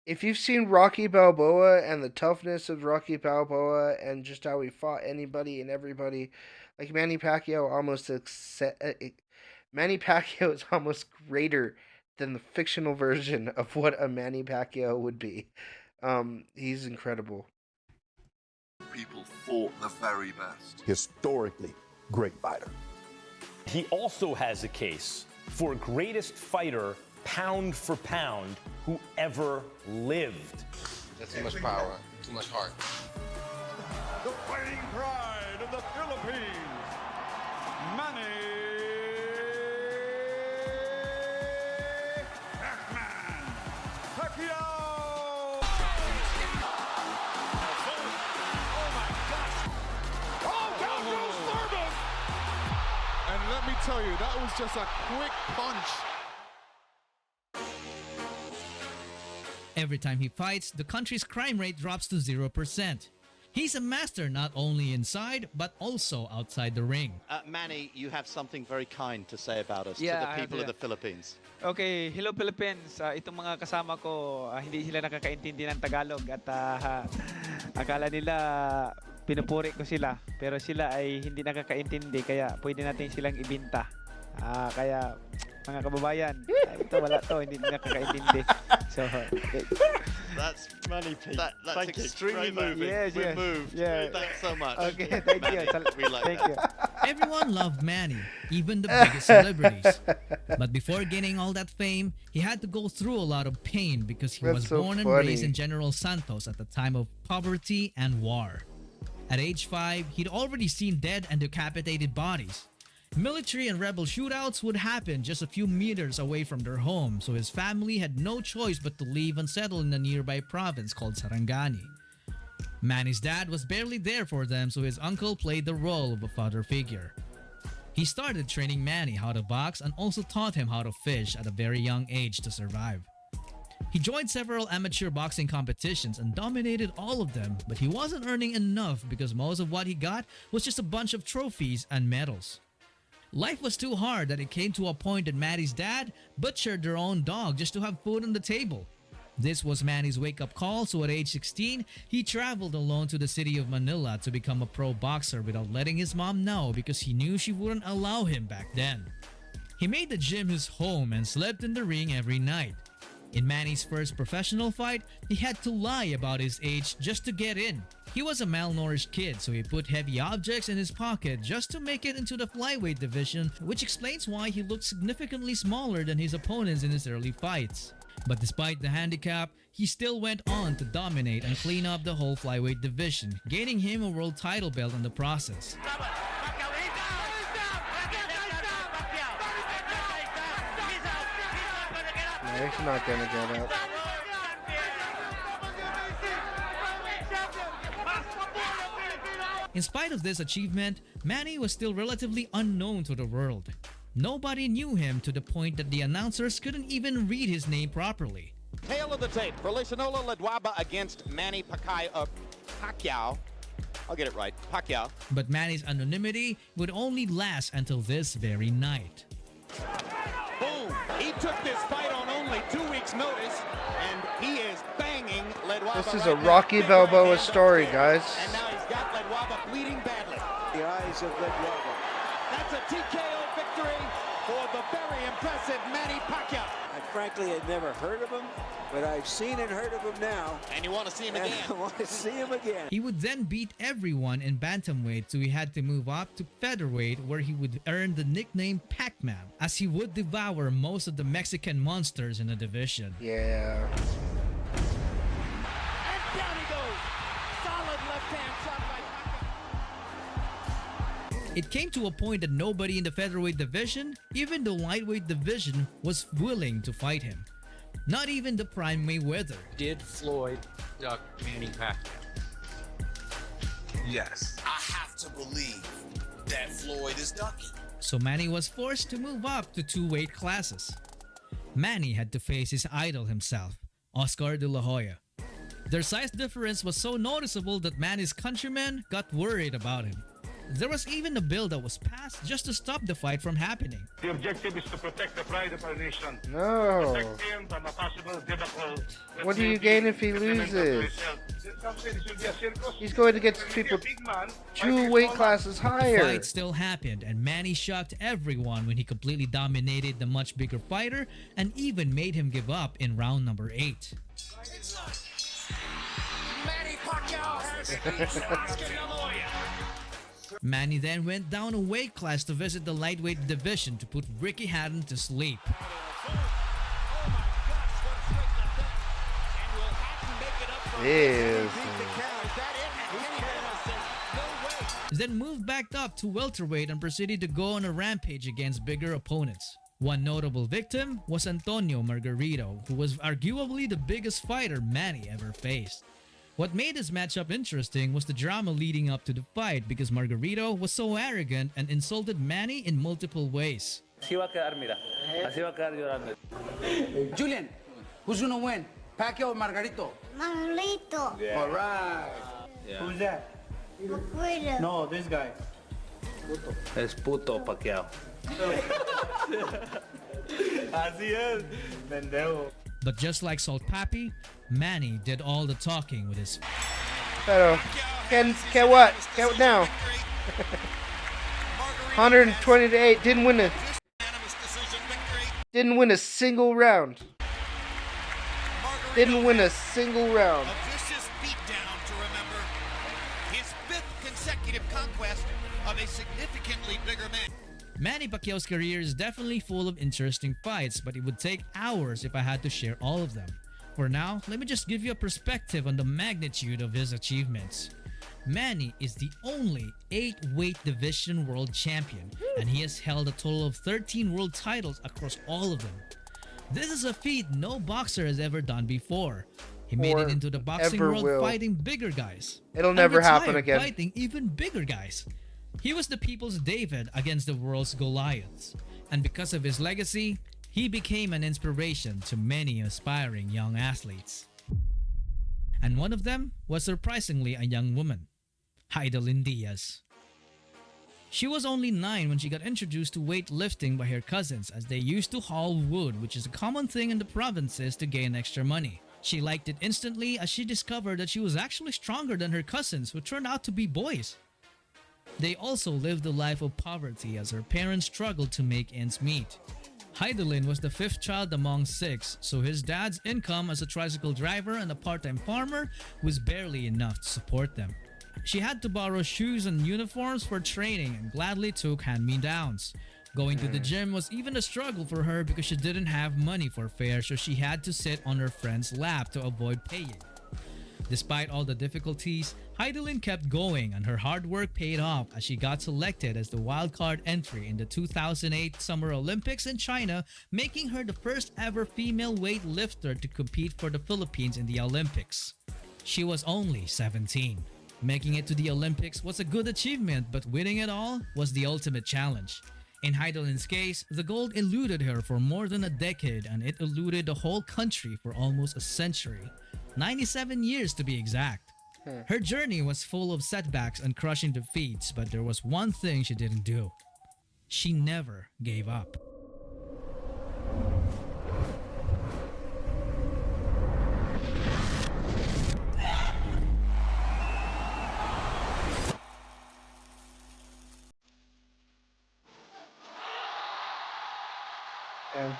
Speaker 1: if you've seen Rocky Balboa and the toughness of Rocky Balboa and just how he fought anybody and everybody, like Manny Pacquiao is almost greater than the fictional version of what a Manny Pacquiao would be. He's incredible.
Speaker 25: People fought the very best.
Speaker 6: Historically great fighter.
Speaker 7: He also has a case for greatest fighter, pound for pound, who ever lived.
Speaker 4: That's too much power, too much heart.
Speaker 18: The fighting pride of the Philippines, Manny Pacquiao.
Speaker 8: And let me tell you, that was just a quick punch.
Speaker 2: Every time he fights, the country's crime rate drops to 0%. He's a master not only inside, but also outside the ring.
Speaker 9: Manny, you have something very kind to say about us,
Speaker 10: Yeah,
Speaker 9: to
Speaker 10: I
Speaker 9: the people
Speaker 10: have
Speaker 9: of the Philippines.
Speaker 10: Okay, hello Philippines. Itong mga kasama ko, hindi sila nakakaintindi ng Tagalog at akala nila pinupuri ko sila. Pero sila ay hindi nakakaintindi kaya pwede natin silang ibinta. Kaya mga kababayan, ito wala to, hindi nakakaintindi. So,
Speaker 9: That's money, Pete. That's
Speaker 10: thank you.
Speaker 9: extremely
Speaker 10: Very
Speaker 9: moving.
Speaker 10: yes,
Speaker 9: We're
Speaker 10: yes.
Speaker 9: moved.
Speaker 10: Yeah.
Speaker 9: Thanks so much.
Speaker 10: Okay, thank you.
Speaker 9: We like
Speaker 10: Thank
Speaker 9: that.
Speaker 10: you.
Speaker 2: Everyone loved Manny, even the biggest celebrities. But before gaining all that fame, he had to go through a lot of pain because he
Speaker 1: That's
Speaker 2: was
Speaker 1: so
Speaker 2: born and
Speaker 1: funny.
Speaker 2: raised in General Santos at the time of poverty and war. At age 5, he'd already seen dead and decapitated bodies. Military and rebel shootouts would happen just a few meters away from their home, so his family had no choice but to leave and settle in a nearby province called Sarangani. Manny's dad was barely there for them, so his uncle played the role of a father figure. He started training Manny how to box and also taught him how to fish at a very young age to survive. He joined several amateur boxing competitions and dominated all of them, but he wasn't earning enough because most of what he got was just a bunch of trophies and medals. Life was too hard that it came to a point that Manny's dad butchered their own dog just to have food on the table. This was Manny's wake-up call, so at age 16, he traveled alone to the city of Manila to become a pro boxer without letting his mom know because he knew she wouldn't allow him back then. He made the gym his home and slept in the ring every night. In Manny's first professional fight, he had to lie about his age just to get in. He was a malnourished kid, so he put heavy objects in his pocket just to make it into the flyweight division, which explains why he looked significantly smaller than his opponents in his early fights. But despite the handicap, he still went on to dominate and clean up the whole flyweight division, gaining him a world title belt in the process.
Speaker 1: No, he's not gonna get up.
Speaker 2: In spite of this achievement, Manny was still relatively unknown to the world. Nobody knew him to the point that the announcers couldn't even read his name properly.
Speaker 12: Tail of the tape, Relishanola Ledwaba against Manny Pacquiao. I'll get it right, Pacquiao.
Speaker 2: But Manny's anonymity would only last until this very night.
Speaker 12: Boom! He took this fight on only 2 weeks' notice, and he is banging Ledwaba.
Speaker 1: This is a Rocky Balboa story, guys.
Speaker 12: And now he's got Ledwaba bleeding badly.
Speaker 26: The eyes of Ledwaba.
Speaker 12: That's a TKO victory for the very impressive Manny Pacquiao.
Speaker 26: I frankly had never heard of him, but I've seen and heard of him now.
Speaker 12: And you want to see him again.
Speaker 26: I want to see him again.
Speaker 2: He would then beat everyone in bantamweight, so he had to move up to featherweight, where he would earn the nickname Pac-Man, as he would devour most of the Mexican monsters in the division.
Speaker 1: Yeah.
Speaker 12: And down he goes. Solid left hand shot by Pacquiao.
Speaker 2: It came to a point that nobody in the featherweight division, even the lightweight division, was willing to fight him. Not even the prime Mayweather.
Speaker 27: Did Floyd duck Manny Pacquiao?
Speaker 28: Yes. I have to believe that Floyd is ducking.
Speaker 2: So Manny was forced to move up to 2 weight classes. Manny had to face his idol himself, Oscar de la Hoya. Their size difference was so noticeable that Manny's countrymen got worried about him. There was even a bill that was passed just to stop the fight from happening.
Speaker 13: The objective is to protect the pride of our nation.
Speaker 1: No.
Speaker 13: Protect him from a possible debacle.
Speaker 1: What do you gain if he loses? He's going to get people 2 weight classes
Speaker 2: The
Speaker 1: higher.
Speaker 2: fight still happened, and Manny shocked everyone when he completely dominated the much bigger fighter and even made him give up in round number 8.
Speaker 28: Manny Pacquiao has
Speaker 2: Manny then went down a weight class to visit the lightweight division to put Ricky Hatton to sleep.
Speaker 1: Yes.
Speaker 2: Then moved back up to welterweight and proceeded to go on a rampage against bigger opponents. One notable victim was Antonio Margarito, who was arguably the biggest fighter Manny ever faced. What made this matchup interesting was the drama leading up to the fight because Margarito was so arrogant and insulted Manny in multiple ways.
Speaker 24: Julian, who's gonna win? Pacquiao or Margarito?
Speaker 14: Margarito.
Speaker 24: Yeah. All right.
Speaker 14: Yeah.
Speaker 24: Who's that?
Speaker 14: Margarito.
Speaker 24: No, this guy.
Speaker 27: Es puto Pacquiao.
Speaker 24: Así es, pendejo.
Speaker 2: But just like Salt Papi, Manny did all the talking with his.
Speaker 1: Pero, can what? Can what now? 120 to 8. Didn't win a single round. Didn't win a single round.
Speaker 12: A vicious beatdown to remember. His 5th consecutive conquest of a significantly bigger man.
Speaker 2: Manny Pacquiao's career is definitely full of interesting fights, but it would take hours if I had to share all of them. For now, let me just give you a perspective on the magnitude of his achievements. Manny is the only 8-weight division world champion, and he has held a total of 13 world titles across all of them. This is a feat no boxer has ever done before. He made it into the boxing world fighting bigger guys.
Speaker 1: It'll never happen again.
Speaker 2: Fighting even bigger guys. He was the people's David against the world's Goliaths. And because of his legacy, he became an inspiration to many aspiring young athletes. And one of them was surprisingly a young woman, Heidelin Diaz. She was only 9 when she got introduced to weightlifting by her cousins, as they used to haul wood, which is a common thing in the provinces to gain extra money. She liked it instantly as she discovered that she was actually stronger than her cousins, who turned out to be boys. They also lived a life of poverty as her parents struggled to make ends meet. Heidelin was the 5th child among 6, so his dad's income as a tricycle driver and a part-time farmer was barely enough to support them. She had to borrow shoes and uniforms for training and gladly took hand-me-downs. Going to the gym was even a struggle for her because she didn't have money for fare, so she had to sit on her friend's lap to avoid paying. Despite all the difficulties, Heidelin kept going and her hard work paid off as she got selected as the wildcard entry in the 2008 Summer Olympics in China, making her the first ever female weightlifter to compete for the Philippines in the Olympics. She was only 17. Making it to the Olympics was a good achievement, but winning it all was the ultimate challenge. In Heidelin's case, the gold eluded her for more than a decade, and it eluded the whole country for almost a century. 97 years to be exact. Her journey was full of setbacks and crushing defeats, but there was one thing she didn't do. She never gave up.
Speaker 1: Yeah.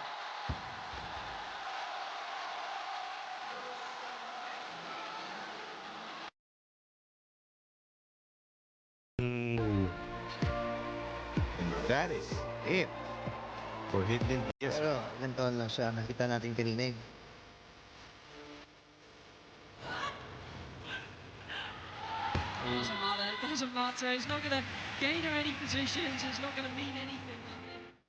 Speaker 15: That is it for Hidden Diaz.
Speaker 16: Pero ganito lang siya, nakita natin kaninig.
Speaker 17: It doesn't matter. He's not going to gain her any positions. It's not going to mean anything.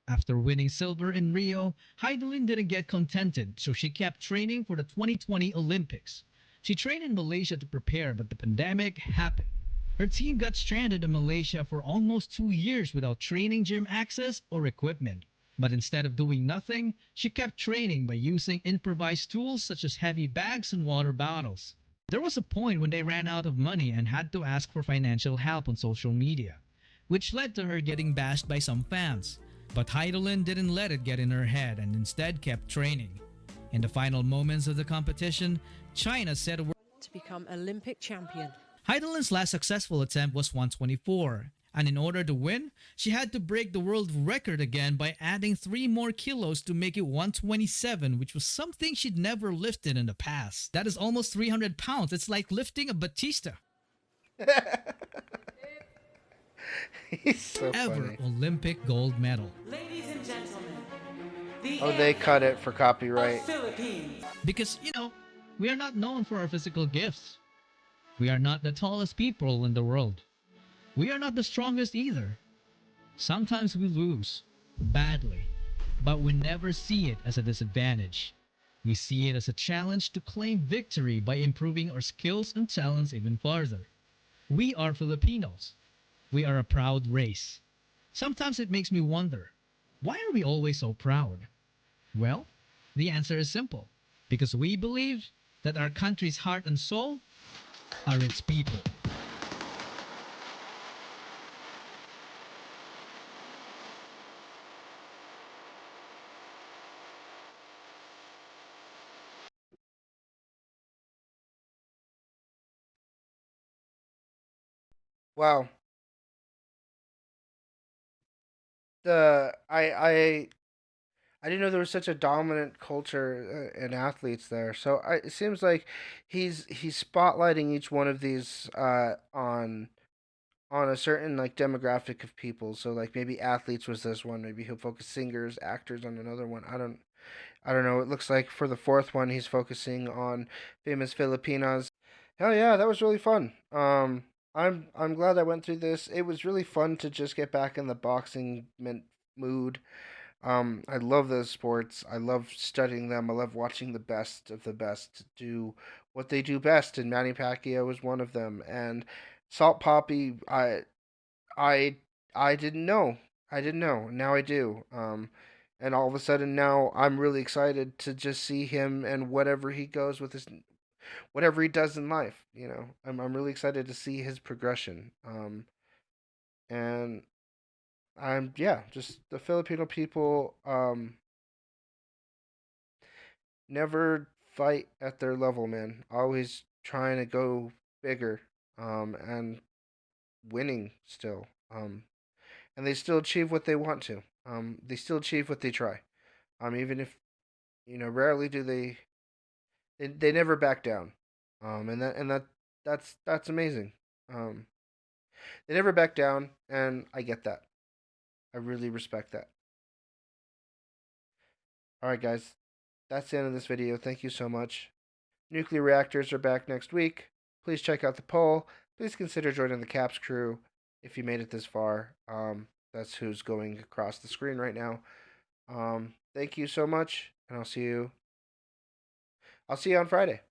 Speaker 2: After winning silver in Rio, Heidelin didn't get contented, so she kept training for the 2020 Olympics. She trained in Malaysia to prepare, but the pandemic happened. Her team got stranded in Malaysia for almost 2 years without training gym access or equipment. But instead of doing nothing, she kept training by using improvised tools such as heavy bags and water bottles. There was a point when they ran out of money and had to ask for financial help on social media. which led to her getting bashed by some fans. But Heidelin didn't let it get in her head and instead kept training. In the final moments of the competition, China set a
Speaker 3: to become Olympic champion.
Speaker 2: Heidelin's last successful attempt was 124, and in order to win, she had to break the world record again by adding 3 more kilos to make it 127, which was something she'd never lifted in the past. That is almost 300 pounds. It's like lifting a Batista.
Speaker 1: He's so
Speaker 2: Ever
Speaker 1: funny.
Speaker 2: Olympic gold medal.
Speaker 3: Ladies and gentlemen,
Speaker 1: Oh, they cut it for copyright.
Speaker 3: Philippines.
Speaker 2: Because, we are not known for our physical gifts. We are not the tallest people in the world. We are not the strongest either. Sometimes we lose, badly, but we never see it as a disadvantage. We see it as a challenge to claim victory by improving our skills and talents even farther. We are Filipinos. We are a proud race. Sometimes it makes me wonder, why are we always so proud? Well, the answer is simple. Because we believe that our country's heart and soul are its people.
Speaker 1: Wow. I didn't know there was such a dominant culture and athletes there. So it seems like he's spotlighting each one of these on a certain like demographic of people. So like maybe athletes was this one. Maybe he'll focus singers, actors on another one. I don't know. It looks like for the fourth one he's focusing on famous Filipinos. Hell yeah, that was really fun. I'm glad I went through this. It was really fun to just get back in the boxing mood. I love those sports. I love studying them. I love watching the best of the best do what they do best, and Manny Pacquiao was one of them. And Salt Poppy, I, I didn't know. I didn't know. Now I do. And all of a sudden now I'm really excited to just see him and whatever he goes with his, whatever he does in life. I'm really excited to see his progression. And yeah, just the Filipino people never fight at their level, man. Always trying to go bigger, and winning still. And they still achieve what they want to. They still achieve what they try. Even if rarely do they never back down. That's amazing. Um, they never back down, and I get that. I really respect that. All right, guys, that's the end of this video. Thank you so much. Nuclear reactors are back next week. Please check out the poll. Please consider joining the Caps crew if you made it this far. That's who's going across the screen right now. Thank you so much, and I'll see you on Friday.